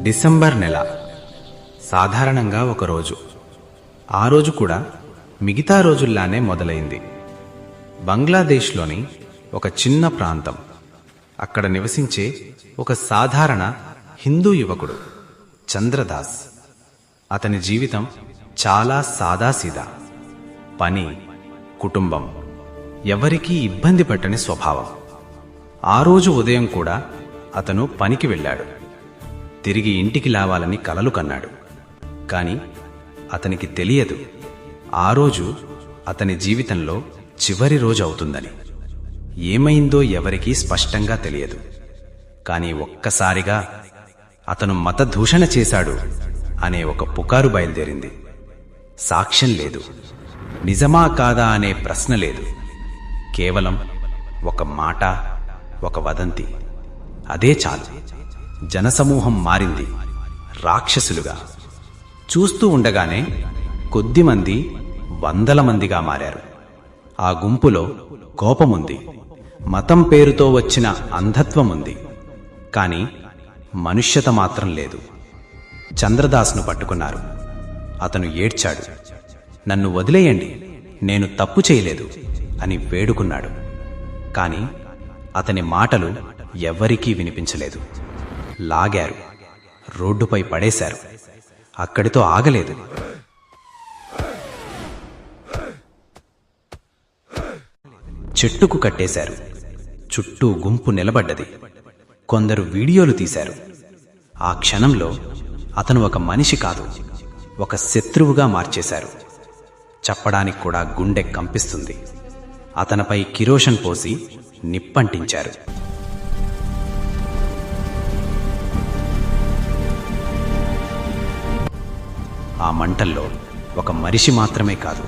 December నెల. సాధారణంగా ఒక రోజు. ఆ రోజు కూడా మిగతా రోజుల్లానే మొదలైంది. బంగ్లాదేశ్లోని ఒక చిన్న ప్రాంతం. అక్కడ నివసించే ఒక సాధారణ హిందూ యువకుడు చంద్రదాస్. అతని జీవితం చాలా సాదాసీదా. పని, కుటుంబం, ఎవరికీ ఇబ్బంది పెట్టని స్వభావం. ఆ రోజు ఉదయం కూడా అతను పనికి వెళ్ళాడు. తిరిగి ఇంటికి లావాలని కలలు కన్నాడు. కాని అతనికి తెలియదు ఆ రోజు అతని జీవితంలో చివరి రోజు అవుతుందని. ఏమైందో ఎవరికీ స్పష్టంగా తెలియదు. కాని ఒక్కసారిగా అతను మతదూషణ చేశాడు అనే ఒక పుకారు బయలుదేరింది. సాక్ష్యం లేదు, నిజమా కాదా అనే ప్రశ్న లేదు. కేవలం ఒక మాట, ఒక వదంతి. అదే చాలు. జనసమూహం మారింది రాక్షసులుగా. చూస్తూ ఉండగానే కొద్దిమంది వందల మందిగా మారారు. ఆ గుంపులో కోపముంది, మతం పేరుతో వచ్చిన అంధత్వముంది. కాని మనుష్యత మాత్రం లేదు. చంద్రదాస్ను పట్టుకున్నారు. అతను ఏడ్చాడు. నన్ను వదిలేయండి, నేను తప్పు చేయలేదు అని వేడుకున్నాడు. కాని అతని మాటలు ఎవ్వరికీ వినిపించలేదు. లాగారు, రోడ్డుపై పడేశారు. అక్కడితో ఆగలేదు. చెట్టుకు కట్టేశారు. చుట్టూ గుంపు నిలబడ్డది. కొందరు వీడియోలు తీశారు. ఆ క్షణంలో అతను ఒక మనిషి కాదు, ఒక శత్రువుగా మార్చేశారు. చెప్పడానికి కూడా గుండె కంపిస్తుంది. అతనిపై కిరోషన్ పోసి నిప్పంటించారు. ఆ మంటల్లో ఒక మనిషి మాత్రమే కాదు,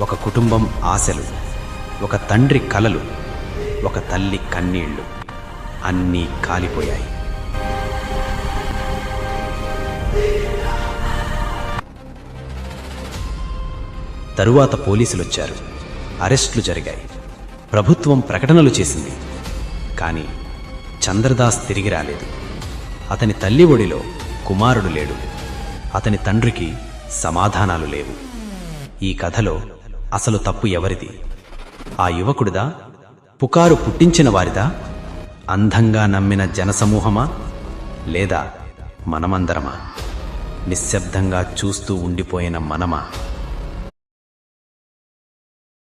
ఒక కుటుంబం ఆశలు, ఒక తండ్రి కలలు, ఒక తల్లి కన్నీళ్లు అన్నీ కాలిపోయాయి. తరువాత పోలీసులొచ్చారు. అరెస్టులు జరిగాయి. ప్రభుత్వం ప్రకటనలు చేసింది. కాని చంద్రదాస్ తిరిగి రాలేదు. అతని తల్లి ఒడిలో కుమారుడు లేడు. అతని తండ్రికి సమాధానాలు లేవు. ఈ కథలో అసలు తప్పు ఎవరిది? ఆ యువకుడిదా? పుకారు పుట్టించిన వారిదా? అంధంగా నమ్మిన జనసమూహమా? లేదా మనమందరమా? నిశ్శబ్దంగా చూస్తూ ఉండిపోయిన మనమా?